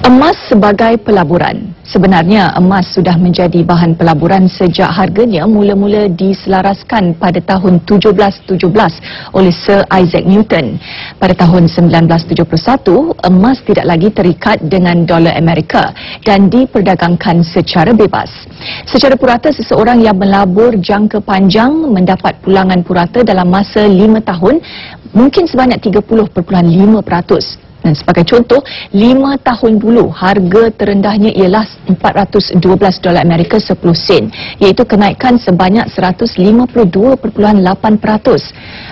Emas sebagai pelaburan. Sebenarnya emas sudah menjadi bahan pelaburan sejak harganya mula-mula diselaraskan pada tahun 1717 oleh Sir Isaac Newton. Pada tahun 1971, emas tidak lagi terikat dengan dolar Amerika dan diperdagangkan secara bebas. Secara purata, seseorang yang melabur jangka panjang mendapat pulangan purata dalam masa 5 tahun mungkin sebanyak 30.5%. Dan sebagai contoh, 5 tahun dulu harga terendahnya ialah $412 Amerika 10 sen, iaitu kenaikan sebanyak 152.8%.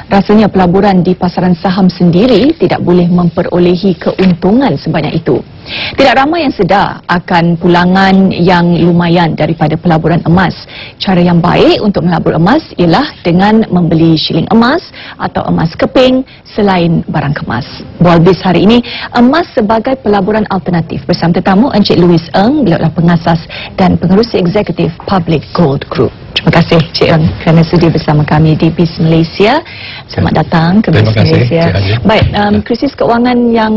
Rasanya pelaburan di pasaran saham sendiri tidak boleh memperolehi keuntungan sebanyak itu. Tidak ramai yang sedar akan pulangan yang lumayan daripada pelaburan emas. Cara yang baik untuk melabur emas ialah dengan membeli shilling emas atau emas keping selain barang kemas. Bualbis hari ini, emas sebagai pelaburan alternatif bersama tetamu Encik Louis Ng, beliau adalah pengasas dan pengerusi eksekutif Public Gold Group. Terima kasih Cik Ng kerana sudi bersama kami di BIS Malaysia. Selamat datang ke BIS Malaysia. Baik, krisis keuangan yang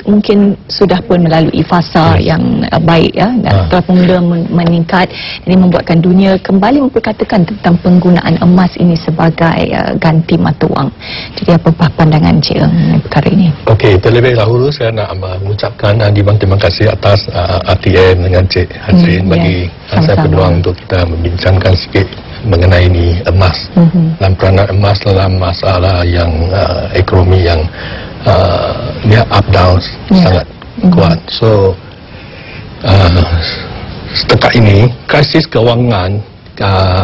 mungkin sudah pun melalui fasa yang baik ya, dan telah mula meningkat. Ini membuatkan dunia kembali memperkatakan tentang penggunaan emas ini sebagai ganti mata wang. Jadi apa pandangan Cik Ng mengenai perkara ini? Okey, terlebih dahulu saya nak mengucapkan terima kasih atas RTM dengan Cik Hazrin bagi saya peluang untuk kita membincangkan sikit mengenai ini emas dan peranan emas dalam masalah yang ekonomi yang dia up down sangat kuat. So setakat ini krisis kewangan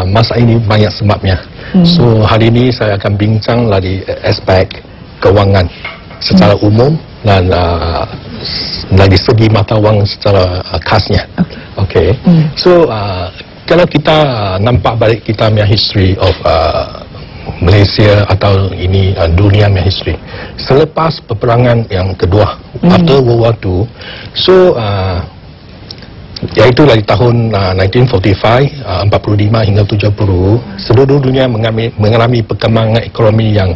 masa ini banyak sebabnya. So hari ini saya akan bincang dari aspek kewangan secara umum dan dari segi mata wang secara khasnya. Okay. So kalau kita nampak balik kita punya history of Malaysia atau ini dunia punya history selepas peperangan yang kedua after World War II, so iaitu dari tahun 1945 45 hingga 70, seluruh dunia mengalami perkembangan ekonomi yang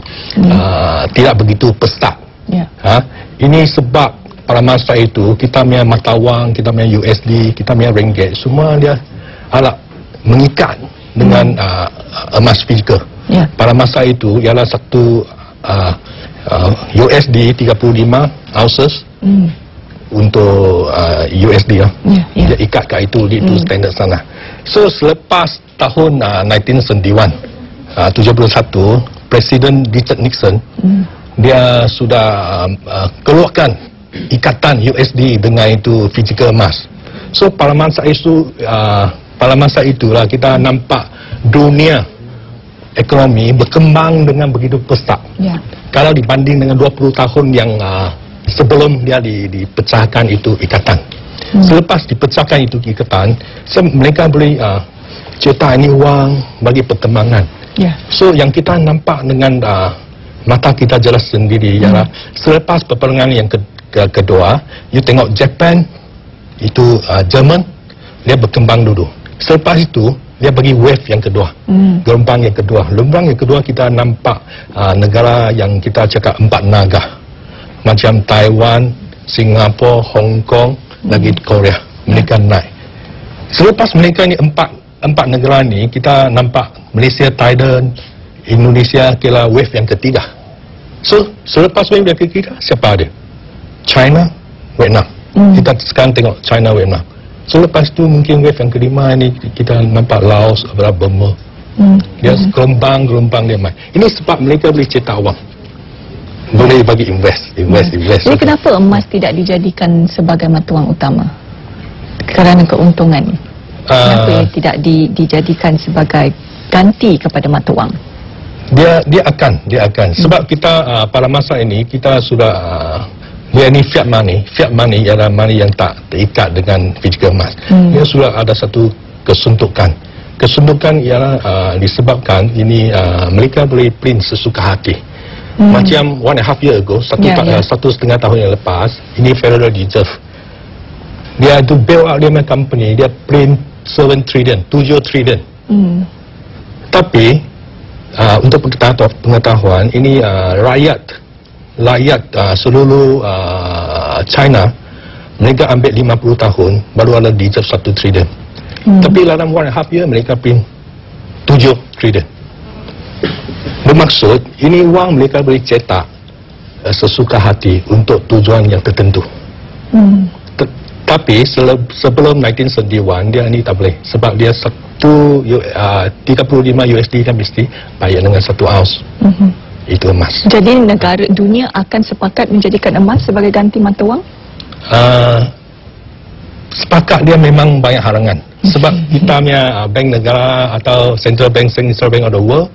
tidak begitu pesat. Ini sebab pada masa itu kita punya mata wang, kita punya USD, kita punya ringgit, semua dia mengikat dengan emas fizikal. Pada masa itu ialah satu USD 35 ounces untuk USD dia ikat kat itu standard sana. So selepas tahun 1971 Presiden Richard Nixon dia sudah keluarkan ikatan USD dengan itu fizikal emas. So pada masa itulah kita nampak dunia ekonomi berkembang dengan begitu pesat. Kalau dibanding dengan 20 tahun yang sebelum dia dipecahkan itu ikatan. Selepas dipecahkan itu ikatan, mereka boleh cetak ini wang bagi perkembangan. So yang kita nampak dengan mata kita jelas sendiri ialah selepas peperangan yang kedua, you tengok Japan itu Jerman dia berkembang dulu. Selepas itu dia bagi wave yang kedua, gelombang yang kedua. Gelombang yang kedua kita nampak negara yang kita cakap empat naga macam Taiwan, Singapura, Hong Kong, lagi Korea. Mereka naik. Selepas mereka ni empat negara ni kita nampak Malaysia, Thailand, Indonesia kira wave yang ketiga. So selepas wave yang ketiga siapa ada? China, Vietnam. Kita sekarang tengok China, Vietnam. So lepas tu mungkin wave yang kelima ni kita nampak Laos, Burma. Dia gelombang dia main. Ini sebab mereka boleh cetak wang. Boleh bagi invest. Jadi kenapa emas tidak dijadikan sebagai mata wang utama? Kerana keuntungan ni. Kenapa ia tidak dijadikan sebagai ganti kepada mata wang? Dia akan. Sebab kita pada masa ini kita sudah dia ni fiat money ialah money yang tak terikat dengan fizikal emas. Dia sudah ada satu kesuntukan. Kesuntukan ialah disebabkan ini mereka boleh print sesuka hati. Macam 1.5 year ago, satu setengah tahun yang lepas, ini Federal Reserve. Dia tu bail out dia punya company, dia print 7 trillion. Tapi untuk pengetahuan ini rakyat seluruh China mereka ambil 50 tahun baru ada deserve 1 trilion. Tapi dalam 1.5 year mereka print 7 trilion. Bermaksud ini wang mereka boleh cetak sesuka hati untuk tujuan yang tertentu. Tapi sebelum 1971 dia ni tak boleh sebab dia 35 USD kan mesti bayar dengan 1 ounce. Itu emas. Jadi negara dunia akan sepakat menjadikan emas sebagai ganti mata wang? Sepakat dia memang banyak halangan. Sebab kita punya bank negara atau central bank of the world,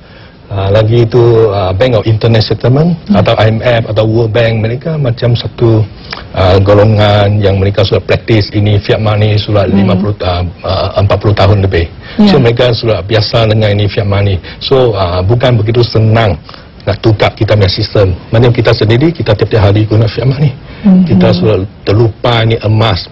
lagi itu Bank of International Settlement atau IMF atau World Bank, mereka macam satu golongan yang mereka sudah praktis ini fiat money sudah 40 tahun lebih. So mereka sudah biasa dengan ini fiat money. So bukan begitu senang nak tukar kita punya sistem. Mana kita sendiri kita tiap-tiap hari guna fiat money. Kita sudah terlupa ini emas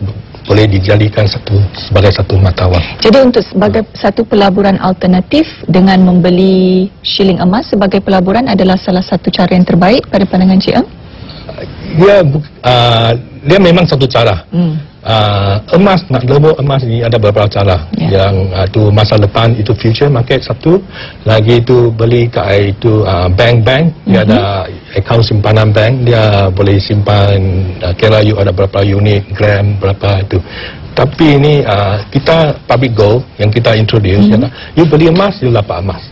boleh dijadikan sebagai satu mata wang. Jadi untuk sebagai satu pelaburan alternatif dengan membeli shilling emas sebagai pelaburan adalah salah satu cara yang terbaik pada pandangan Cik Eng? Dia memang satu cara. Emas, nak lebur emas ni ada beberapa cara. Yang tu masa depan itu future market satu. Lagi itu beli kat itu bank-bank, dia ada akaun simpanan bank, dia boleh simpan kira you ada berapa unit, gram, berapa itu. Tapi ini kita public gold yang kita introduce, you beli emas, you dapat emas.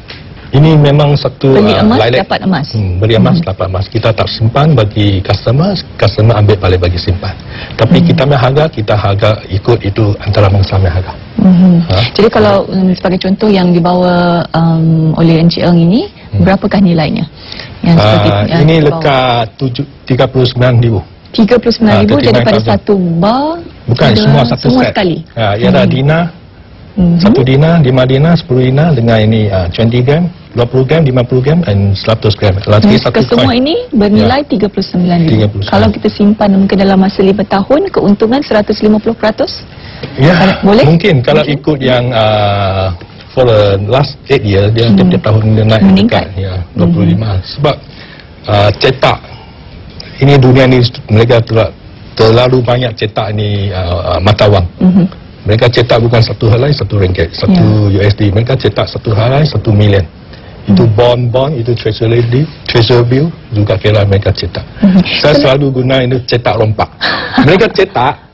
Ini memang satu beli emas dapat emas. Beli emas dapat emas. Kita tak simpan bagi customer ambil balik bagi simpan. Tapi kita punya harga, kita harga ikut itu antara bangsa punya harga. Jadi kalau sebagai contoh yang dibawa oleh Encik Eng ini, berapakah nilainya? Yang ini lekat 39,000. 39,000 jadi pada satu bar? Bukan, semua satu set. Sekali? Ia ada dinar. 1 dinar, 5 dinar, 10 dinar dengan ini 20 gram, 20 gram, 50 gram dan 100 gram. Semua ini bernilai 39,000. Kalau kita simpan mungkin dalam masa 5 tahun, keuntungan 150%? Ya, boleh? Mungkin kalau ikut yang for the last 8 years, dia tiap-tiap tahun dia naik meningkat. Ya, 25. Sebab cetak, ini dunia ni mereka terlalu banyak cetak ni mata wang. Mereka cetak bukan satu helai, satu ringgit, satu USD. Mereka cetak satu helai, 1 million. Itu bond, itu treasury bill, juga kira mereka cetak. Saya selalu guna itu cetak rompak. Mereka cetak.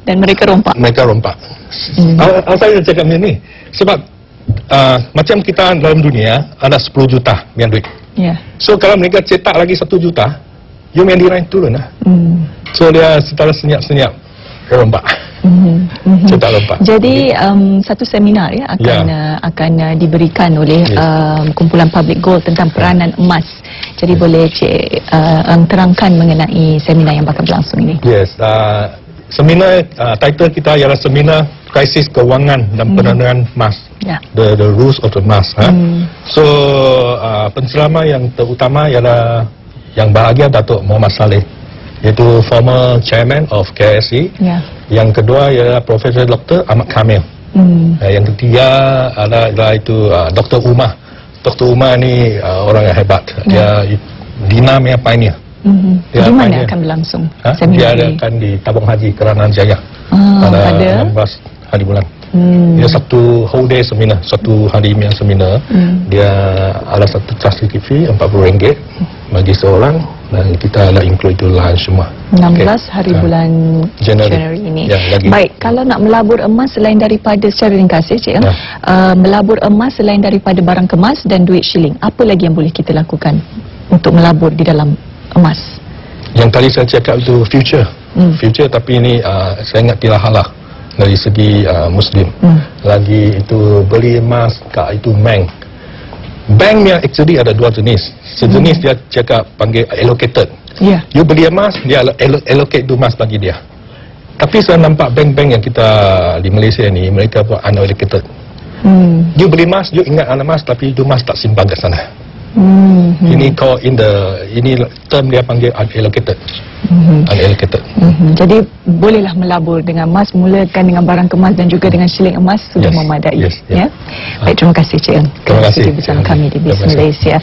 Dan mereka rompak? Mereka rompak. Saya cakap macam ni. Sebab macam kita dalam dunia, ada 10 juta yang duit. So kalau mereka cetak lagi 1 juta, you yang diraih turun lah. So dia setelah senyap-senyap, rompak. Cetak rompak. Jadi satu seminar akan diberikan oleh kumpulan Public Gold tentang peranan emas. Jadi boleh Cik terangkan mengenai seminar yang bakal berlangsung ini. Yes, seminar title kita ialah seminar krisis kewangan dan peranan emas. The rules of the emas. So penceramah yang terutama ialah yang bahagia Datuk Muhammad Saleh, iaitu former chairman of KSE. Yang kedua ialah Profesor Dr. Ahmad Kamil. Yang ketiga adalah itu Dr. Umar. Dr. Umar ni orang yang hebat. Dia dinamanya pioneer. Di mana akan berlangsung seminar dia akan di Tabung Haji Keranan Jaya pada 16 hari bulan. Dia satu whole day seminar, satu hari seminar. Dia ada satu transaksi fee RM40 bagi seorang, dan kita ada include itu lunch semua. 16 hari bulan Januari ini. Baik, kalau nak melabur emas selain daripada secara ringkas Cik, melabur emas selain daripada barang kemas dan duit shilling, apa lagi yang boleh kita lakukan untuk melabur di dalam emas? Yang tadi saya cakap itu future. Future, tapi ini saya ingat tidak halal dari segi Muslim. Lagi itu beli emas kat itu bank. Bank yang actually ada dua jenis. Sejenis dia cakap panggil allocated. You beli emas, dia allocate itu emas bagi dia. Tapi saya nampak bank-bank yang kita di Malaysia ni, mereka buat unallocated. You beli emas, you ingat ada emas, tapi itu emas tak simpan kat sana. Ini ini term dia panggil unallocated. Unallocated. Jadi bolehlah melabur dengan emas, mulakan dengan barang kemas dan juga dengan shilling emas sudah memadai. Baik, terima kasih Cik Eng. Terima kasih bersama kami di Biz Malaysia.